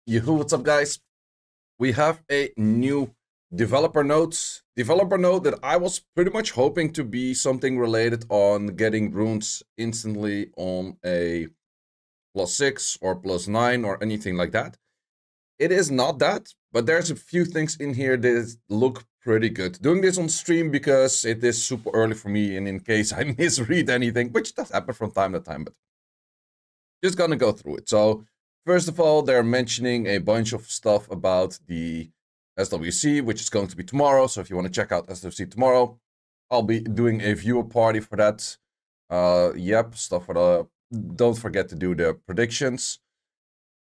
What's up, guys? We have a new developer node. Developer node that I was pretty much hoping to be something related on getting runes instantly on a +6 or +9 or anything like that. It is not that, but there's a few things in here that look pretty good. Doing this on stream because it is super early for me, and in case I misread anything, which does happen from time to time, but just gonna go through it. So first of all, they're mentioning a bunch of stuff about the SWC, which is going to be tomorrow. So if you want to check out SWC tomorrow, I'll be doing a viewer party for that. Yep, stuff for the... Don't forget to do the predictions.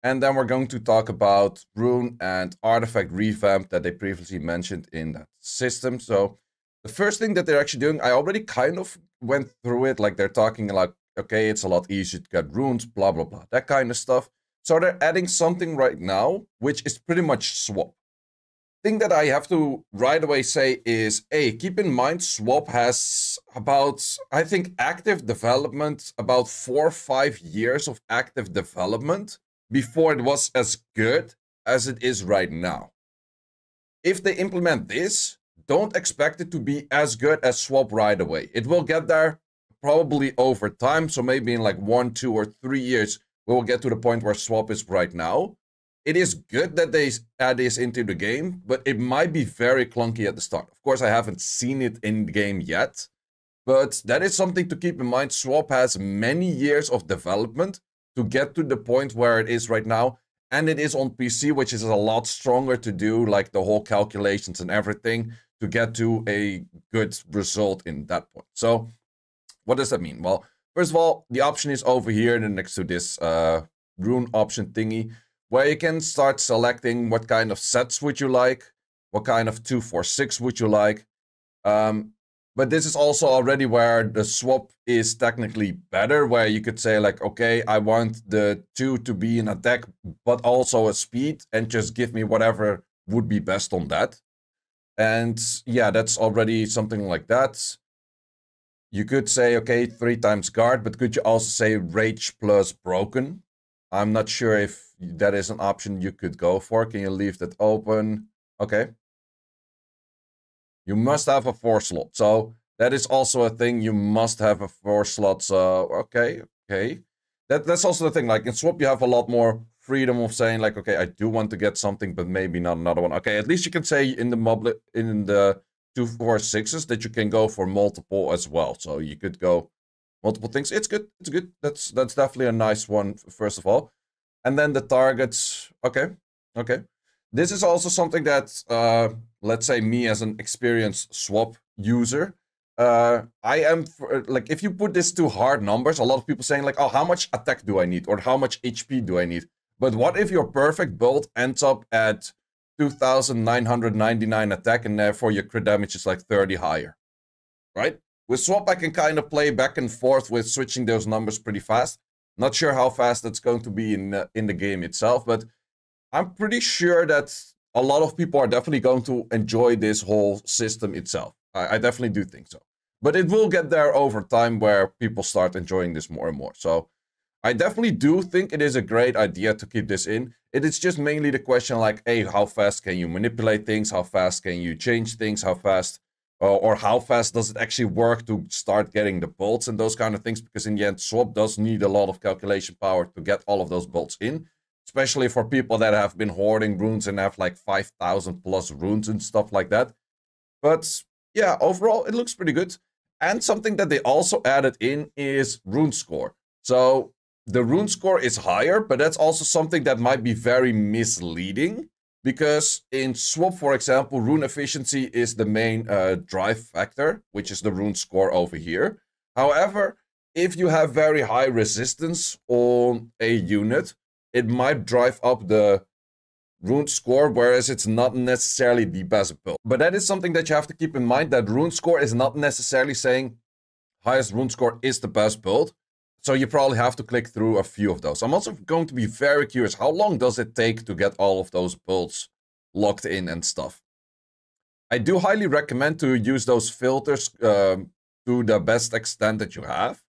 And then we're going to talk about rune and artifact revamp that they previously mentioned in that system. So the first thing that they're actually doing, I already kind of went through it. Like they're talking like, okay, it's a lot easier to get runes, blah, blah, blah, that kind of stuff. So they're adding something right now, which is pretty much SWOP. Thing that I have to right away say is, hey, keep in mind, SWOP has about, I think, active development, about 4 or 5 years of active development before it was as good as it is right now. If they implement this, don't expect it to be as good as SWOP right away. It will get there probably over time. So maybe in like 1, 2, or 3 years, we will get to the point where SWOP is right now. It is good that they add this into the game, but it might be very clunky at the start. Of course, I haven't seen it in the game yet, but that is something to keep in mind. SWOP has many years of development to get to the point where it is right now, and it is on PC, which is a lot stronger to do, like the whole calculations and everything, to get to a good result in that point. So what does that mean? Well, first of all, the option is over here next to this rune option thingy, where you can start selecting what kind of sets would you like, what kind of 246 would you like. But this is also already where the SWOP is technically better, where you could say like, okay, I want the 2 to be an attack, but also a speed, and just give me whatever would be best on that. And yeah, that's already something like that. You could say, okay, 3 times guard, but could you also say rage plus broken? I'm not sure if that is an option you could go for. Can you leave that open? Okay. You must have a 4 slot. So that is also a thing. You must have a 4 slot. So okay. That's also the thing. Like in SWOP, you have a lot more freedom of saying like, okay, I do want to get something, but maybe not another one. Okay, at least you can say in the 246s that you can go for multiple as well. So you could go multiple things. It's good. It's good. That's definitely a nice one, first of all. And then the targets. Okay. This is also something that, let's say me as an experienced SWOP user, I am, like, if you put this to hard numbers, a lot of people saying like, oh, how much attack do I need? Or how much HP do I need? But what if your perfect build ends up at 2,999 attack and therefore your crit damage is like 30 higher, right? With SWOP, I can kind of play back and forth with switching those numbers pretty fast. Not sure how fast that's going to be in the game itself, but I'm pretty sure that a lot of people are definitely going to enjoy this whole system itself. I definitely do think so. But it will get there over time where people start enjoying this more and more. So I definitely do think it is a great idea to keep this in. It is just mainly the question like, hey, how fast can you manipulate things? How fast can you change things? How fast... or how fast does it actually work to start getting the bolts and those kind of things? Because in the end, SWOP does need a lot of calculation power to get all of those bolts in. Especially for people that have been hoarding runes and have like 5,000 plus runes and stuff like that. But yeah, overall, it looks pretty good. And something that they also added in is rune score. So the rune score is higher, but that's also something that might be very misleading. Because in SWOP, for example, rune efficiency is the main drive factor, which is the rune score over here. However, if you have very high resistance on a unit, it might drive up the rune score, whereas it's not necessarily the best build. But that is something that you have to keep in mind, that rune score is not necessarily saying highest rune score is the best build. So you probably have to click through a few of those. I'm also going to be very curious, how long does it take to get all of those builds locked in and stuff? I do highly recommend to use those filters to the best extent that you have.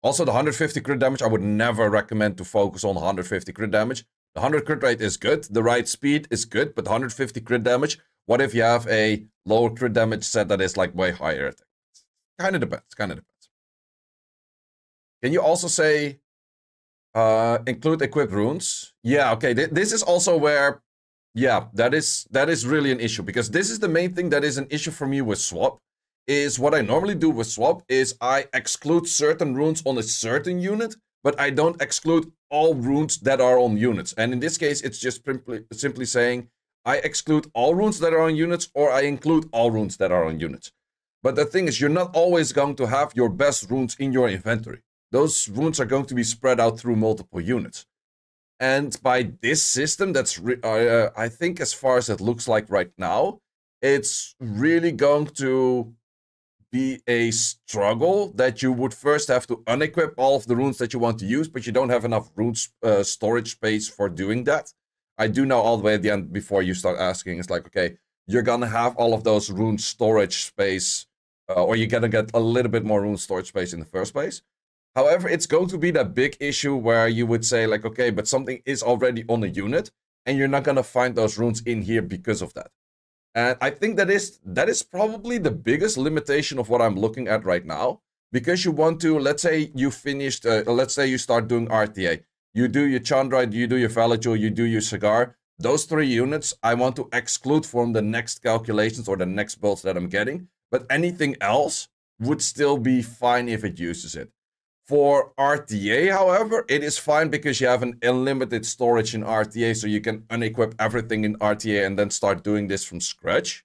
Also, the 150 crit damage, I would never recommend to focus on 150 crit damage. The 100 crit rate is good. The right speed is good, but 150 crit damage. What if you have a lower crit damage set that is like way higher? Kind of depends. Kind of depends. Can you also say include equip runes? Yeah, okay. This is also where, yeah, that is really an issue, because this is the main thing that is an issue for me with SWOP. Is what I normally do with SWOP is I exclude certain runes on a certain unit, but I don't exclude all runes that are on units. And in this case, it's just simply saying I exclude all runes that are on units, or I include all runes that are on units. But the thing is, you're not always going to have your best runes in your inventory. Those runes are going to be spread out through multiple units. And by this system, that's I think as far as it looks like right now, it's really going to be a struggle that you would first have to unequip all of the runes that you want to use, but you don't have enough rune storage space for doing that. I do know all the way at the end, before you start asking, it's like, okay, you're gonna have all of those rune storage space, or you're gonna get a little bit more rune storage space in the first place. However, it's going to be that big issue where you would say like, okay, but something is already on a unit, and you're not gonna find those runes in here because of that. And I think that is probably the biggest limitation of what I'm looking at right now. Because you want to, let's say you finished, let's say you start doing RTA. You do your Chandra, you do your Valajul, you do your Cigar. Those 3 units I want to exclude from the next calculations or the next builds that I'm getting. But anything else would still be fine if it uses it. For RTA, however, it is fine because you have an unlimited storage in RTA, so you can unequip everything in RTA and then start doing this from scratch.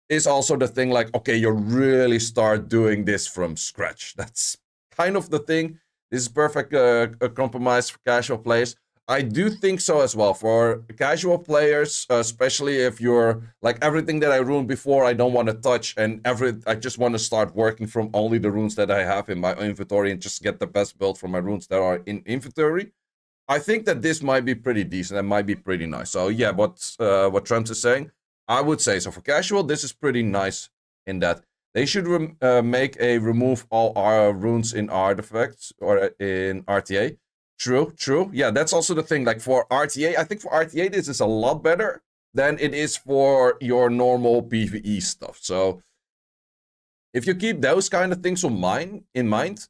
Is also the thing like, okay, you really start doing this from scratch. That's kind of the thing. This is perfect a compromise for casual players. I do think so as well. For casual players, especially if you're like, everything that I ruined before, I don't want to touch, and I just want to start working from only the runes that I have in my inventory and just get the best build from my runes that are in inventory. I think that this might be pretty decent and might be pretty nice. So yeah, what Trent is saying, I would say so. For casual, this is pretty nice in that they should make a remove all our runes in artifacts or in RTA. True. Yeah, that's also the thing. Like for RTA, I think for RTA, this is a lot better than it is for your normal PvE stuff. So if you keep those kind of things in mind,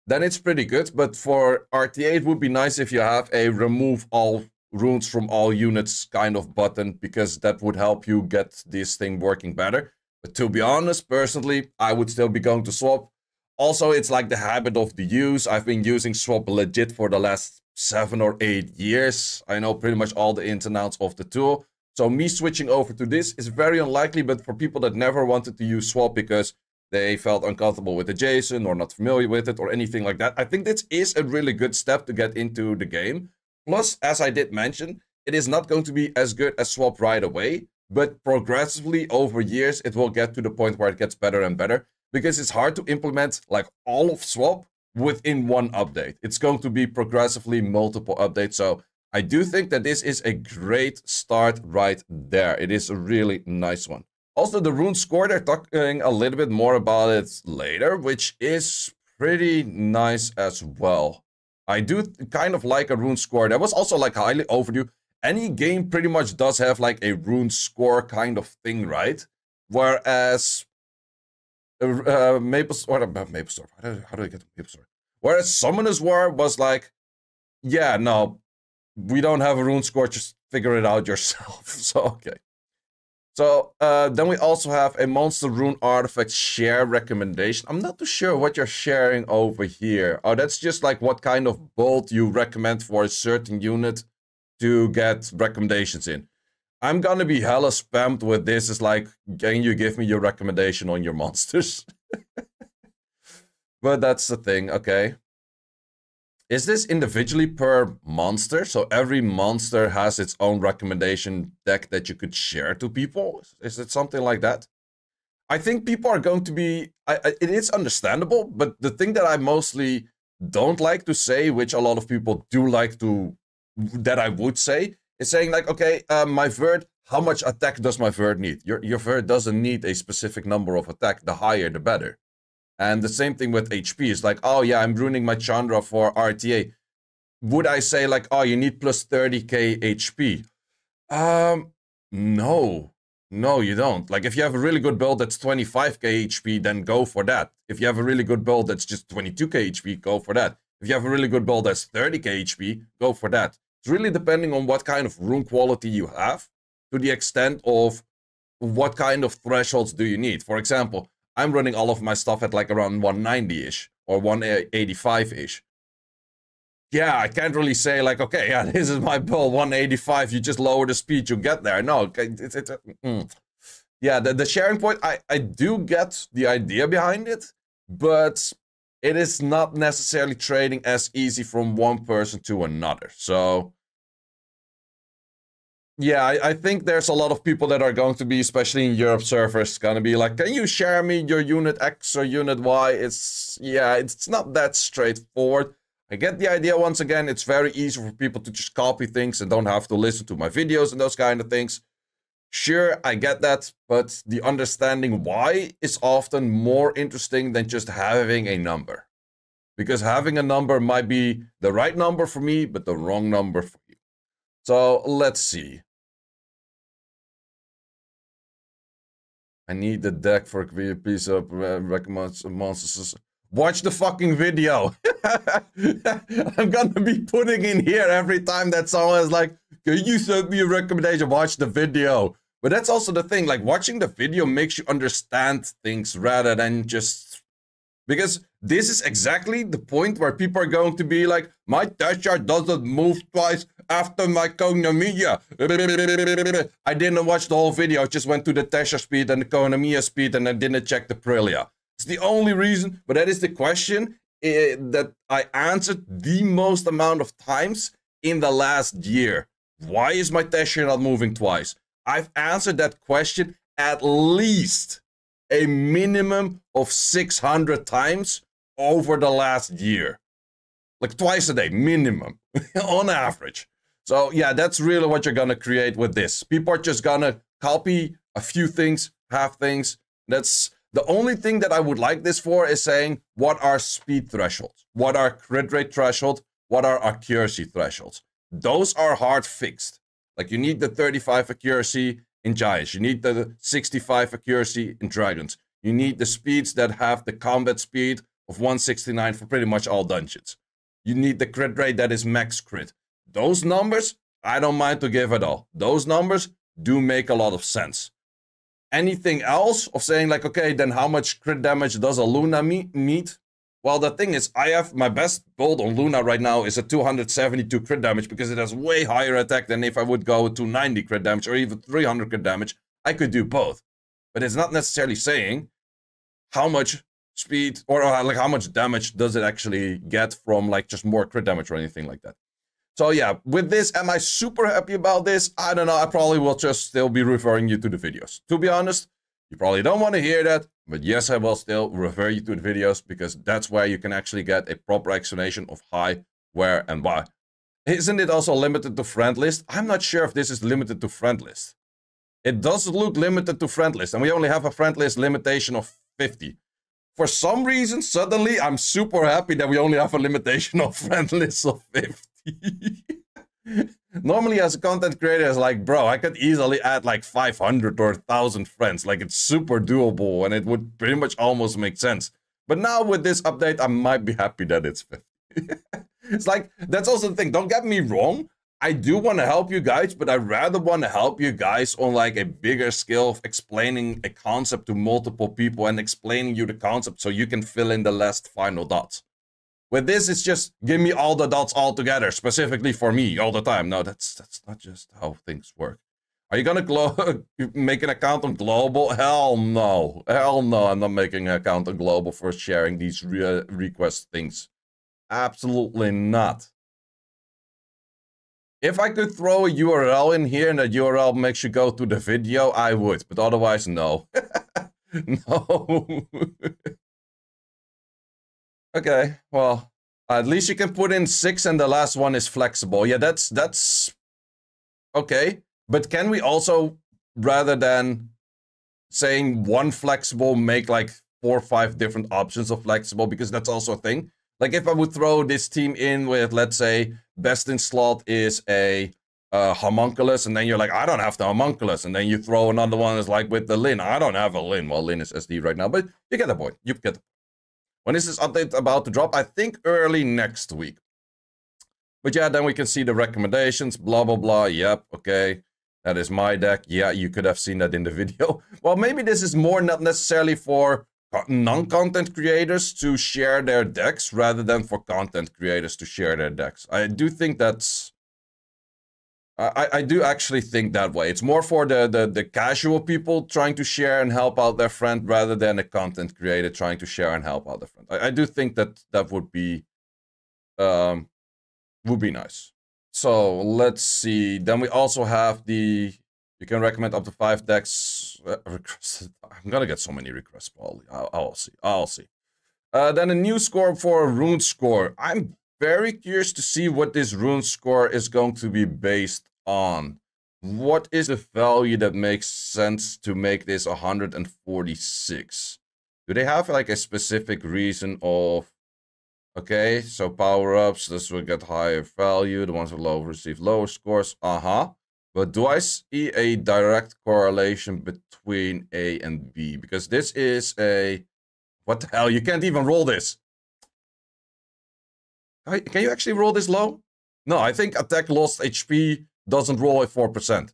then it's pretty good. But for RTA, it would be nice if you have a remove all runes from all units kind of button, because that would help you get this thing working better. But to be honest, personally, I would still be going to SWOP. Also, it's like the habit of the use. I've been using SWOP legit for the last 7 or 8 years. I know pretty much all the ins and outs of the tool. So me switching over to this is very unlikely, but for people that never wanted to use SWOP because they felt uncomfortable with the JSON or not familiar with it or anything like that, I think this is a really good step to get into the game. Plus, as I did mention, it is not going to be as good as SWOP right away, but progressively over years, it will get to the point where it gets better and better. Because it's hard to implement like all of SWOP within one update. It's going to be progressively multiple updates. So I do think that this is a great start right there. It is a really nice one. Also, the rune score, they're talking a little bit more about it later, which is pretty nice as well. I do kind of like a rune score. That was also like highly overdue. Any game pretty much does have like a rune score kind of thing, right? Whereas Maple Storm, how do I get to Maple Storm? Whereas Summoner's War was like, yeah, no, we don't have a rune score, just figure it out yourself. So, okay. So, then we also have a monster rune artifact share recommendation. I'm not too sure what you're sharing over here. Oh, that's just like what kind of build you recommend for a certain unit to get recommendations in. I'm gonna be hella spammed with this. It's like, can you give me your recommendation on your monsters? But that's the thing, okay. Is this individually per monster? So every monster has its own recommendation deck that you could share to people? Is it something like that? I think people are going to be... it is understandable, but the thing that I mostly don't like to say, which a lot of people do like to... that I would say... is saying like, okay, my vert, how much attack does my vert need? Your vert doesn't need a specific number of attack. The higher, the better. And the same thing with HP. It's like, oh yeah, I'm ruining my Chandra for RTA. would I say like, oh, you need plus 30k HP? No. No, you don't. Like, if you have a really good build that's 25k HP, then go for that. If you have a really good build that's just 22k HP, go for that. If you have a really good build that's 30k HP, go for that. It's really depending on what kind of rune quality you have, to the extent of what kind of thresholds do you need. For example, I'm running all of my stuff at like around 190-ish or 185-ish. Yeah, I can't really say like, okay, yeah, this is my build, 185, you just lower the speed, you get there. No, yeah, the sharing point, I do get the idea behind it, but it is not necessarily trading as easy from one person to another. So, yeah, I think there's a lot of people that are going to be, especially in Europe servers, gonna be like, can you share me your unit X or unit Y? It's not that straightforward. I get the idea. Once again, it's very easy for people to just copy things and don't have to listen to my videos and those kind of things. Sure, I get that, but the understanding why is often more interesting than just having a number. Because having a number might be the right number for me, but the wrong number for you. So let's see. I need the deck for a piece of recommends monsters. Watch the fucking video. I'm gonna be putting in here every time that someone is like, can you send me a recommendation? Watch the video. But that's also the thing, like watching the video makes you understand things rather than just... Because this is exactly the point where people are going to be like, my dash chart doesn't move twice after my Konomiya. I didn't watch the whole video, I just went to the Tesha speed and the Konomiya speed and I didn't check the Aprilia. It's the only reason, but that is the question that I answered the most amount of times in the last year. Why is my Tesha not moving twice? I've answered that question at least a minimum of 600 times over the last year. Like twice a day, minimum, on average. So yeah, that's really what you're gonna create with this. People are just gonna copy a few things, have things. That's the only thing that I would like this for, is saying, what are speed thresholds? What are crit rate thresholds? What are accuracy thresholds? Those are hard fixed. Like you need the 35 accuracy in Giants. You need the 65 accuracy in Dragons. You need the speeds that have the combat speed of 169 for pretty much all dungeons. You need the crit rate that is max crit. Those numbers, I don't mind to give at all. Those numbers do make a lot of sense. Anything else of saying like, okay, then how much crit damage does a Luna meet? Well, the thing is, I have my best build on Luna right now is a 272 crit damage because it has way higher attack than if I would go with 290 crit damage or even 300 crit damage. I could do both. But it's not necessarily saying how much speed or like how much damage does it actually get from like just more crit damage or anything like that. So yeah, with this, am I super happy about this? I don't know. I probably will just still be referring you to the videos. To be honest, you probably don't want to hear that, but yes, I will still refer you to the videos because that's where you can actually get a proper explanation of how, where, and why. Isn't it also limited to friend list? I'm not sure if this is limited to friend list. It does look limited to friend list, and we only have a friend list limitation of 50. For some reason, suddenly, I'm super happy that we only have a limitation of friend lists of 50. Normally, as a content creator, it's like, bro, I could easily add like 500 or 1,000 friends. Like, it's super doable, and it would pretty much almost make sense. But now with this update, I might be happy that it's 50. It's like, that's also the thing. Don't get me wrong. I do want to help you guys, but I rather want to help you guys on like a bigger scale of explaining a concept to multiple people and explaining you the concept so you can fill in the last final dots. With this, it's just give me all the dots all together, specifically for me all the time. No, that's not just how things work. Are you gonna make an account on Global? Hell no. Hell no, I'm not making an account on Global for sharing these request things. Absolutely not. If I could throw a URL in here and that URL makes you go to the video, I would. But otherwise, no. No. Okay, well, at least you can put in 6 and the last one is flexible. Yeah, that's okay. But can we also, rather than saying one flexible, make like 4 or 5 different options of flexible? Because that's also a thing. Like if I would throw this team in with, let's say, best in slot is a homunculus, and then you're like, I don't have the homunculus, and then you throw another one is like with the Lin. I don't have a Lin. Well, Lin is SD right now, but you get the point. You get the point. When is this update about to drop? I think early next week. But yeah, then we can see the recommendations, blah, blah, blah. Yep, okay. That is my deck. Yeah, you could have seen that in the video. Well, maybe this is more not necessarily for non-content creators to share their decks rather than for content creators to share their decks. I do think that's... I do actually think that way. It's more for the casual people trying to share and help out their friend rather than a content creator trying to share and help out their friend. I do think that that would be nice. So let's see. Then we also have the... You can recommend up to 5 decks. I'm gonna get so many requests probably. I'll see. I'll see. Then a new score for a rune score. I'm very curious to see what this rune score is going to be based on. What is the value that makes sense to make this 146? Do they have like a specific reason of... Okay, so power-ups, this will get higher value. The ones with low receive lower scores. But do I see a direct correlation between A and B? Because this is a... What the hell? You can't even roll this. Can you actually roll this low? No, I think attack lost HP doesn't roll at 4%.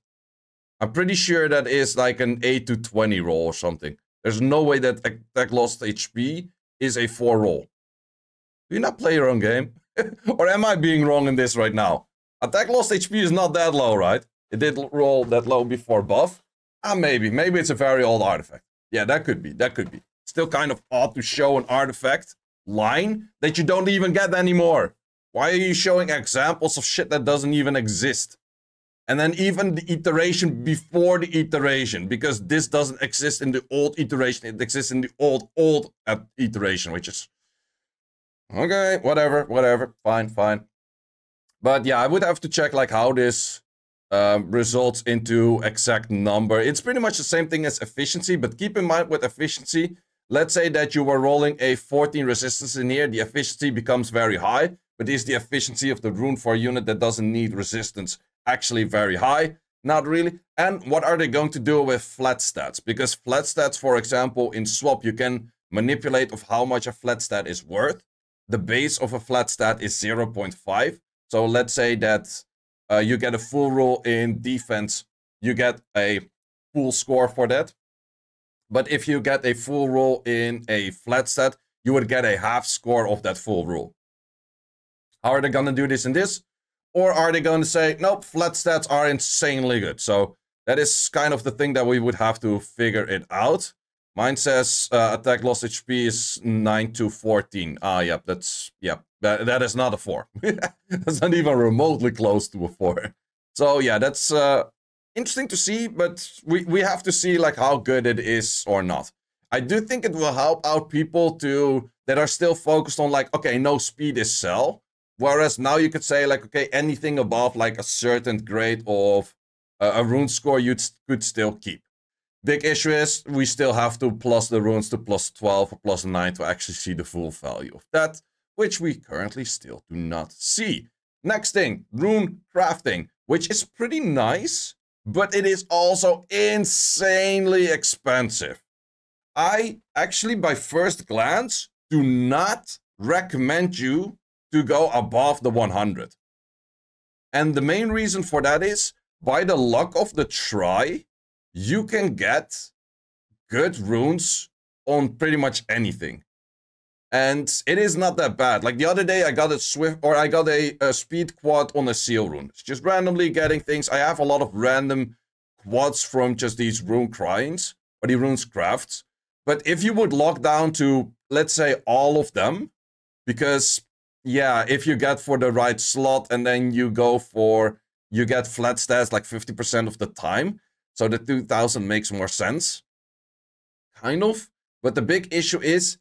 I'm pretty sure that is like an 8 to 20 roll or something. There's no way that attack lost HP is a 4 roll. Do you not play your own game? Or am I being wrong in this right now? Attack lost HP is not that low, right? It did roll that low before buff. Maybe. Maybe it's a very old artifact. Yeah, that could be. That could be. Still kind of odd to show an artifact line that you don't even get anymore. Why are you showing examples of shit that doesn't even exist? And then even the iteration before the iteration, because this doesn't exist in the old iteration, it exists in the old iteration, which is... Okay, whatever, fine. But yeah, I would have to check like how this results into exact number. It's pretty much the same thing as efficiency, but keep in mind with efficiency, let's say that you were rolling a 14 resistance in here, the efficiency becomes very high, but is the efficiency of the rune for a unit that doesn't need resistance actually very high? Not really. And what are they going to do with flat stats? Because flat stats, for example, in SWOP, you can manipulate of how much a flat stat is worth. The base of a flat stat is 0.5. So let's say that you get a full roll in defense, you get a full score for that. But if you get a full roll in a flat stat, you would get a half score of that full roll. How are they going to do this in this? Or are they going to say, nope, flat stats are insanely good? So that is kind of the thing that we would have to figure it out. Mine says attack lost HP is 9 to 14. Yep, that's... Yep, that is not a 4. That's not even remotely close to a 4. So yeah, that's interesting to see, but we have to see like how good it is or not. I do think it will help out people that are still focused on like, okay, no speed is sell. Whereas now you could say like, okay, anything above like a certain grade of a rune score you could still keep. Big issue is we still have to plus the runes to plus 12 or plus 9 to actually see the full value of that, which we currently still do not see. Next thing, rune crafting, which is pretty nice, but it is also insanely expensive. I actually, by first glance, do not recommend you to go above the 100. And the main reason for that is, by the luck of the try, you can get good runes on pretty much anything. And it is not that bad. Like the other day, I got a speed quad on a seal rune. It's just randomly getting things. I have a lot of random quads from just these rune grinds, or the runes crafts. But if you would lock down to, let's say, all of them, because, yeah, if you get for the right slot and then you get flat stats like 50% of the time, so the 2000 makes more sense. Kind of. But the big issue is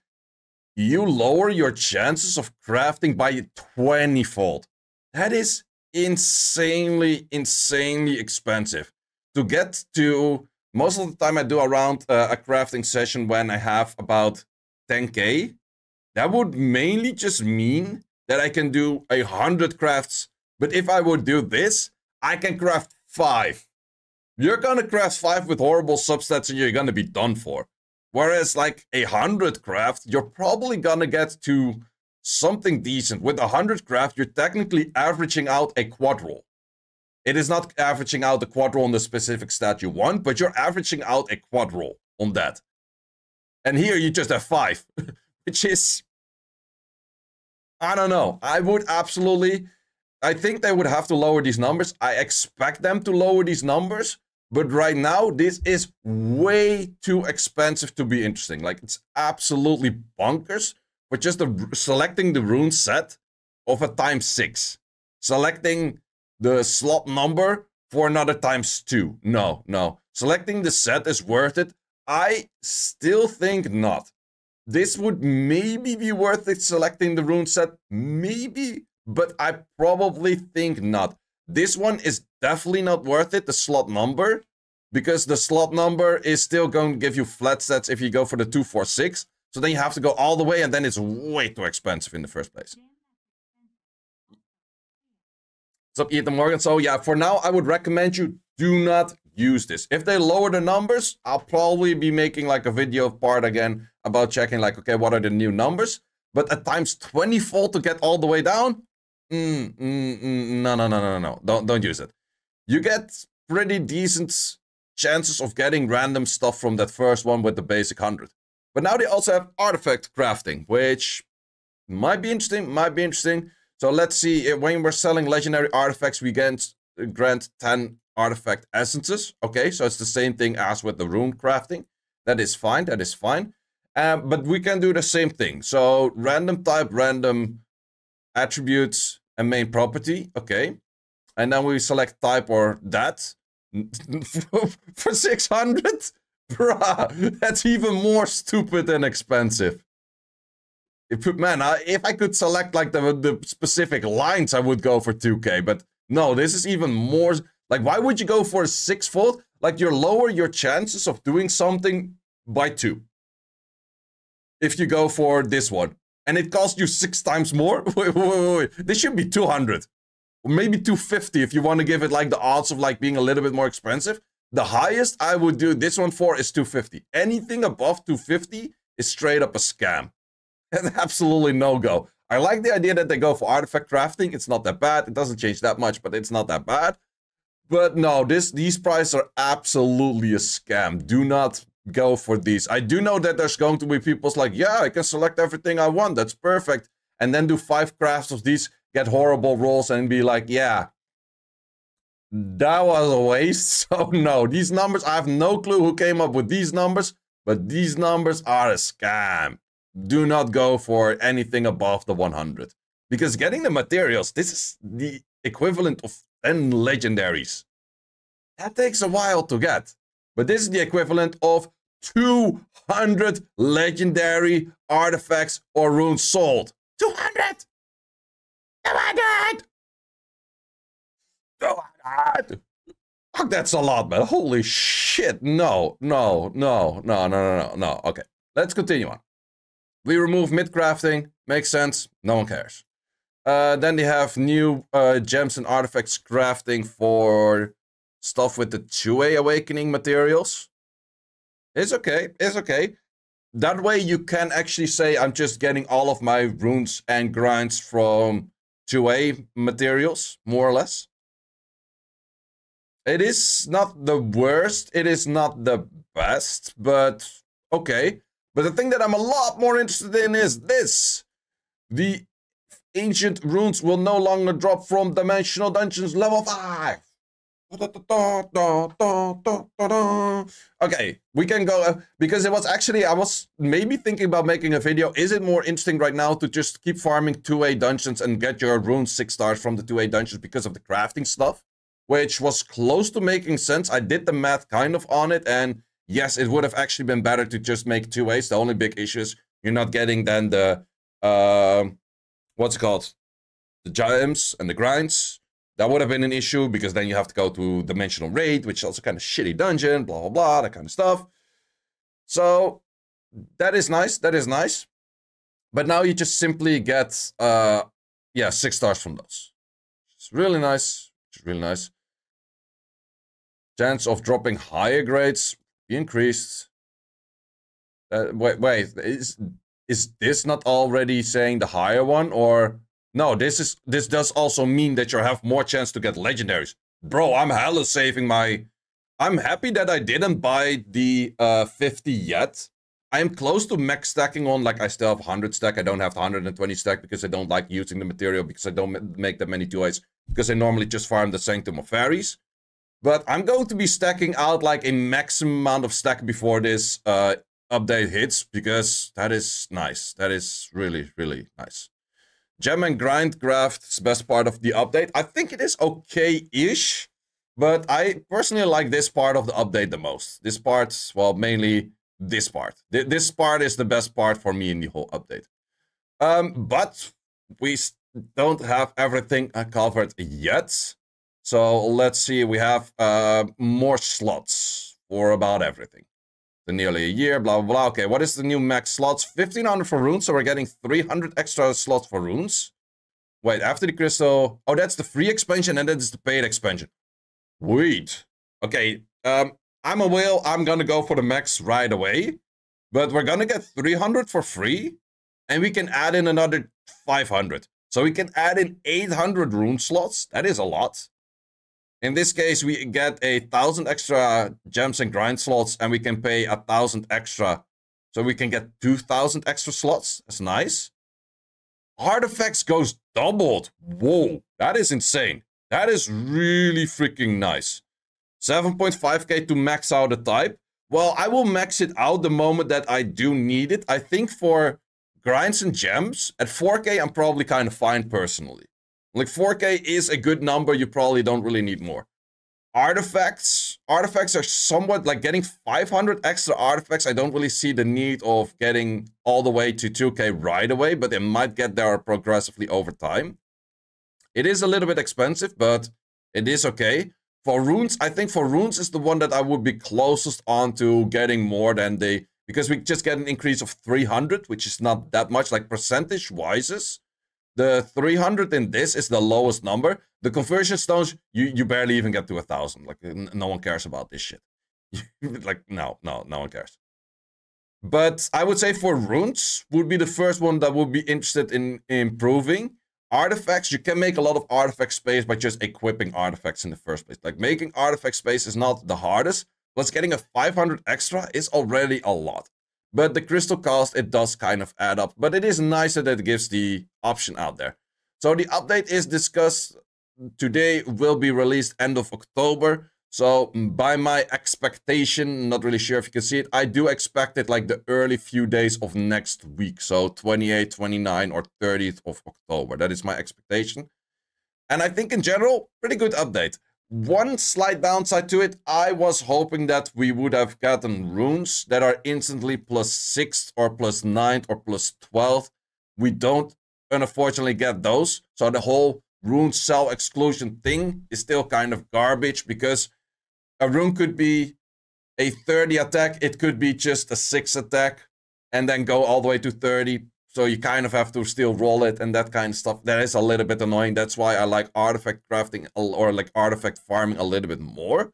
you lower your chances of crafting by 20-fold. That is insanely expensive. To get to... Most of the time I do around a crafting session when I have about 10k. that would mainly just mean that I can do 100 crafts. But if I would do this, I can craft 5. You're gonna craft 5 with horrible substats and you're gonna be done for. Whereas like 100 craft, you're probably gonna get to something decent. With 100 craft, you're technically averaging out a quad roll. It is not averaging out a quad roll on the specific stat you want, but you're averaging out a quad roll on that. And here you just have 5, which is, I don't know. I would absolutely, I think they would have to lower these numbers. I expect them to lower these numbers, but right now this is way too expensive to be interesting. Like, it's absolutely bonkers for just selecting the rune set of a ×6. Selecting the slot number for another ×2. No. Selecting the set is worth it. I still think not. This would maybe be worth it selecting the rune set. Maybe. But I probably think not. This one is definitely not worth it, the slot number. Because the slot number is still going to give you flat stats if you go for the 246. So then you have to go all the way and then it's way too expensive in the first place. What's up, Ethan Morgan? So yeah, for now, I would recommend you do not use this. If they lower the numbers, I'll probably be making like a video part again about checking like, okay, what are the new numbers? But at ×20 fold to get all the way down? No. Don't use it. You get pretty decent chances of getting random stuff from that first one with the basic 100. But now they also have artifact crafting, which might be interesting. So let's see, when we're selling legendary artifacts, we grant 10 artifact essences. Okay, so it's the same thing as with the rune crafting. That is fine. But we can do the same thing. So random type, random attributes, and main property. Okay. And then we select type or that. For 600? Bruh, that's even more stupid and expensive. If I could select like the specific lines, I would go for 2k. But no, this is even more. Like, why would you go for a 6-fold? Like, you lower your chances of doing something by 2. If you go for this one. And it costs you 6 times more? Wait. This should be 200. Or maybe 250 if you want to give it like the odds of like being a little bit more expensive. The highest I would do this one for is 250. Anything above 250 is straight up a scam. Absolutely no go. I like the idea that they go for artifact crafting. It's not that bad. It doesn't change that much, but it's not that bad. But no, these prices are absolutely a scam. Do not go for these. I do know that there's going to be people's like, yeah, I can select everything I want. That's perfect. And then do 5 crafts of these, get horrible rolls and be like, yeah, that was a waste. So no, these numbers, I have no clue who came up with these numbers, but these numbers are a scam. Do not go for anything above the 100. Because getting the materials, this is the equivalent of 10 legendaries. That takes a while to get. But this is the equivalent of 200 legendary artifacts or runes sold. 200! 200! 200! Fuck, that's a lot, man. Holy shit. No. Okay, let's continue on. We remove mid-crafting. Makes sense. No one cares. Then they have new gems and artifacts crafting for stuff with the 2A awakening materials. It's okay. That way you can actually say I'm just getting all of my runes and grinds from 2A materials, more or less. It is not the worst. It is not the best, but okay. But the thing that I'm a lot more interested in is this. The ancient runes will no longer drop from dimensional dungeons level 5. Okay, we can go, because it was actually, I was maybe thinking about making a video. Is it more interesting right now to just keep farming 2A dungeons and get your rune 6 stars from the 2A dungeons because of the crafting stuff? Which was close to making sense. I did the math kind of on it, and yes, it would have actually been better to just make 2As. The only big issue is you're not getting then the, what's it called? The gems and the grinds. That would have been an issue because then you have to go to Dimensional Raid, which is also kind of shitty dungeon, blah, blah, blah, that kind of stuff. So that is nice. But now you just simply get, yeah, 6 stars from those. It's really nice. It's really nice. Chance of dropping higher grades be increased. Wait, is this not already saying the higher one? Or no, this does also mean that you have more chance to get legendaries. Bro, I'm hella saving my... I'm happy that I didn't buy the 50 yet. I am close to max stacking on, like I still have 100 stack. I don't have the 120 stack because I don't like using the material, because I don't make that many 2-8s, because I normally just farm the Sanctum of Fairies. But I'm going to be stacking out like a maximum amount of stack before this update hits, because that is nice. That is really, really nice. Gem and grind graft is best part of the update. I think it is okay-ish, but I personally like this part of the update the most. This part, well, mainly this part. This part is the best part for me in the whole update. But we don't have everything covered yet. So let's see, we have more slots for about everything. So nearly a year, blah, blah, blah. Okay, what is the new max slots? 1,500 for runes, so we're getting 300 extra slots for runes. Wait, after the crystal... Oh, that's the free expansion, and that is the paid expansion. Wait. Okay, I'm a whale. I'm gonna go for the max right away. But we're gonna get 300 for free. And we can add in another 500. So we can add in 800 rune slots. That is a lot. In this case, we get 1,000 extra gems and grind slots. And we can pay 1,000 extra. So we can get 2,000 extra slots. That's nice. Artifacts goes doubled. Whoa, that is insane. That is really freaking nice. 7.5k to max out the type. Well, I will max it out the moment that I do need it. I think for grinds and gems, at 4k, I'm probably kind of fine personally. Like 4k is a good number. You probably don't really need more. Artifacts are somewhat like getting 500 extra artifacts. I don't really see the need of getting all the way to 2k right away, but it might get there progressively over time. It is a little bit expensive, but it is okay. For runes, I think for runes is the one that I would be closest on to getting more than the... Because we just get an increase of 300, which is not that much, like percentage-wise. The 300 in this is the lowest number. The conversion stones, you barely even get to 1,000. Like, no one cares about this shit. Like, no one cares. But I would say for runes would be the first one that would be interested in improving. Artifacts, you can make a lot of artifact space by just equipping artifacts in the first place. Like, making artifact space is not the hardest. Plus, getting a 500 extra is already a lot. But the crystal cost, it does kind of add up. But it is nicer that it gives the option out there. So the update is discussed today, will be released end of October. So by my expectation, not really sure if you can see it, I do expect it like the early few days of next week. So 28, 29 or 30th of October. That is my expectation. And I think in general, pretty good update. One slight downside to it, I was hoping that we would have gotten runes that are instantly +6 or +9 or +12. We don't unfortunately get those. So the whole rune cell exclusion thing is still kind of garbage, because a rune could be a 30 attack, it could be just a 6 attack, and then go all the way to 30. So you kind of have to still roll it and that kind of stuff. That is a little bit annoying. That's why I like artifact crafting or like artifact farming a little bit more.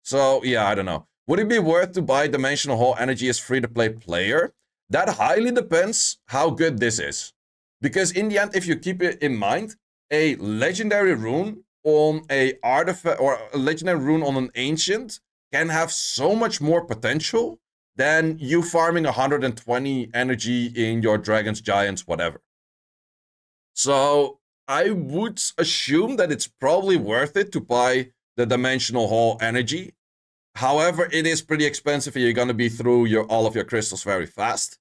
So yeah, I don't know. Would it be worth to buy Dimensional Hall Energy as free-to-play player? That highly depends how good this is. Because in the end, if you keep it in mind, a legendary rune on a artifact or a legendary rune on an ancient can have so much more potential than you farming 120 energy in your dragons, giants, whatever. So I would assume that it's probably worth it to buy the Dimensional Hall Energy. However, it is pretty expensive and you're going to be through all of your crystals very fast.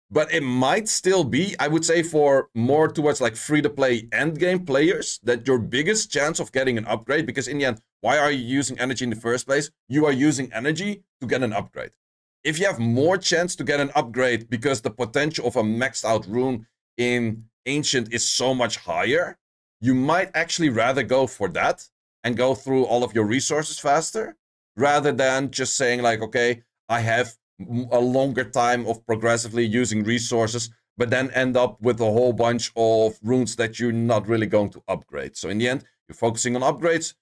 But it might still be, I would say, for more towards like free-to-play endgame players, that your biggest chance of getting an upgrade, because in the end, why are you using energy in the first place? You are using energy to get an upgrade. If you have more chance to get an upgrade because the potential of a maxed out rune in Ancient is so much higher, you might actually rather go for that and go through all of your resources faster, rather than just saying like, okay, I have a longer time of progressively using resources. but then end up with a whole bunch of runes that you're not really going to upgrade. So in the end, you're focusing on upgrades.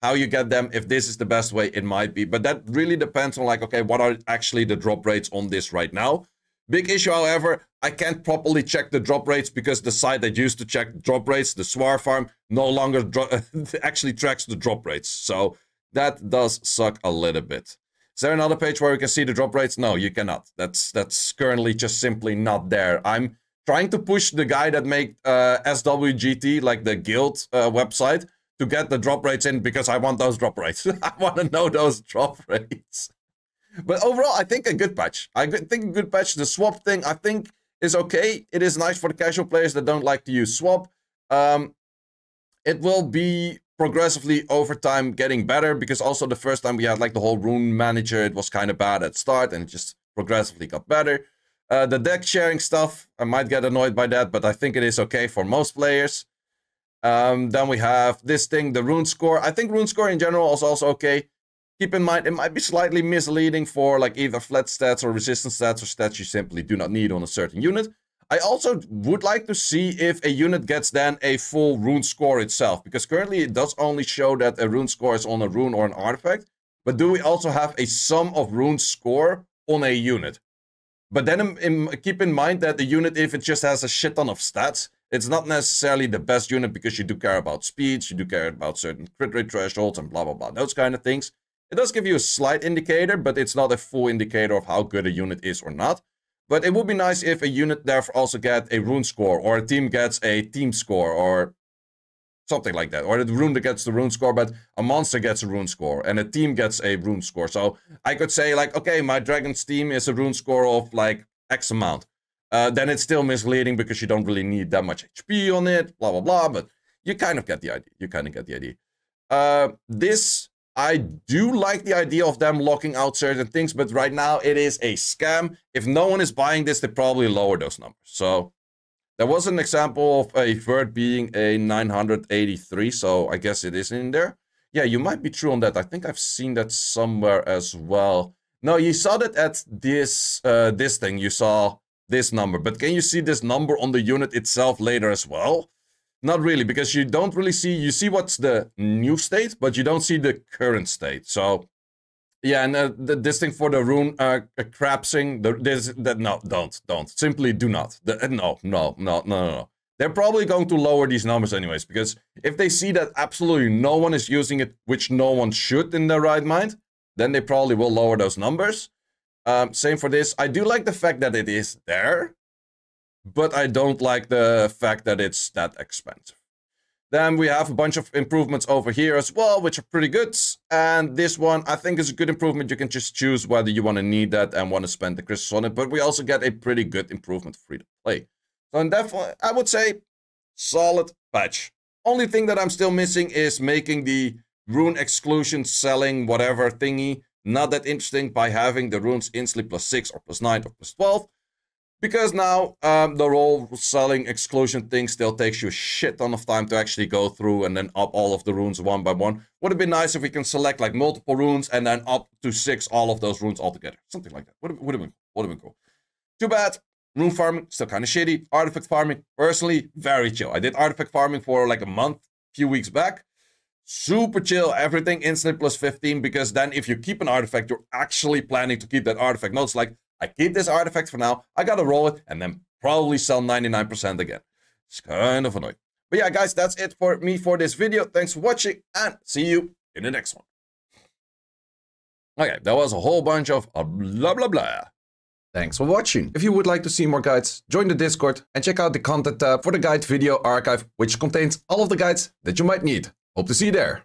How you get them, if this is the best way, it might be. But that really depends on like, okay, what are actually the drop rates on this right now? Big issue, however, I can't properly check the drop rates because the site that used to check drop rates, the SWOP farm, no longer actually tracks the drop rates. So that does suck a little bit. Is there another page where you can see the drop rates? No, you cannot. That's currently just simply not there. I'm trying to push the guy that made SWGT, like the guild website, to get the drop rates in because I want those drop rates. I want to know those drop rates. But overall, I think a good patch. I think a good patch. The swap thing, I think, is okay. It is nice for the casual players that don't like to use swap. It will be progressively over time getting better because also the first time we had like the whole rune manager, it was kind of bad at start and it just progressively got better. The deck sharing stuff, I might get annoyed by that, but I think it is okay for most players. Then we have this thing, the rune score. I think rune score in general is also okay. Keep in mind, it might be slightly misleading for like either flat stats or resistance stats or stats you simply do not need on a certain unit. I also would like to see if a unit gets then a full rune score itself, because currently it does only show that a rune score is on a rune or an artifact. But do we also have a sum of rune score on a unit? But then keep in mind that the unit, if it just has a shit ton of stats, it's not necessarily the best unit because you do care about speeds, you do care about certain crit rate thresholds and blah, blah, blah, those kind of things. It does give you a slight indicator, but it's not a full indicator of how good a unit is or not. But it would be nice if a unit therefore also get a rune score, or a team gets a team score, or something like that. Or the rune that gets the rune score, but a monster gets a rune score, and a team gets a rune score. So I could say like, okay, my dragon's team is a rune score of like X amount. Then it's still misleading because you don't really need that much HP on it, blah, blah, blah. But you kind of get the idea. You kind of get the idea. I do like the idea of them locking out certain things, but right now it is a scam. If no one is buying this, they probably lower those numbers. So there was an example of a vert being a 983, so I guess it is in there. Yeah, you might be true on that. I think I've seen that somewhere as well. No, you saw that at this thing. You saw this number, but can you see this number on the unit itself later as well? Not really, because you don't really see, you see what's the new state, but you don't see the current state. So, yeah, and this thing for the rune crapsing, no, don't. Simply do not. No. They're probably going to lower these numbers anyways, because if they see that absolutely no one is using it, which no one should in their right mind, then they probably will lower those numbers. Same for this. I do like the fact that it is there, but I don't like the fact that it's that expensive. Then we have a bunch of improvements over here as well, which are pretty good. And this one, I think, is a good improvement. You can just choose whether you want to need that and want to spend the crystals on it. But we also get a pretty good improvement free to play. So definitely, I would say, solid patch. Only thing that I'm still missing is making the rune exclusion selling whatever thingy not that interesting by having the runes instantly +6 or +9 or +12. Because now the whole selling exclusion thing still takes you a shit ton of time to actually go through and then up all of the runes one by one. Would have been nice if we can select like multiple runes and then up to 6 all of those runes altogether. Something like that. Would have been cool. Too bad. Rune farming, still kind of shitty. Artifact farming, personally, very chill. I did artifact farming for like a month, few weeks back. Super chill, everything instantly +15, because then if you keep an artifact, you're actually planning to keep that artifact. No, it's like, I keep this artifact for now, I gotta roll it, and then probably sell 99% again. It's kind of annoying. But yeah, guys, that's it for me for this video. Thanks for watching, and see you in the next one. Okay, that was a whole bunch of blah blah blah. Thanks for watching. If you would like to see more guides, join the Discord and check out the content tab for the guide video archive, which contains all of the guides that you might need. Hope to see you there.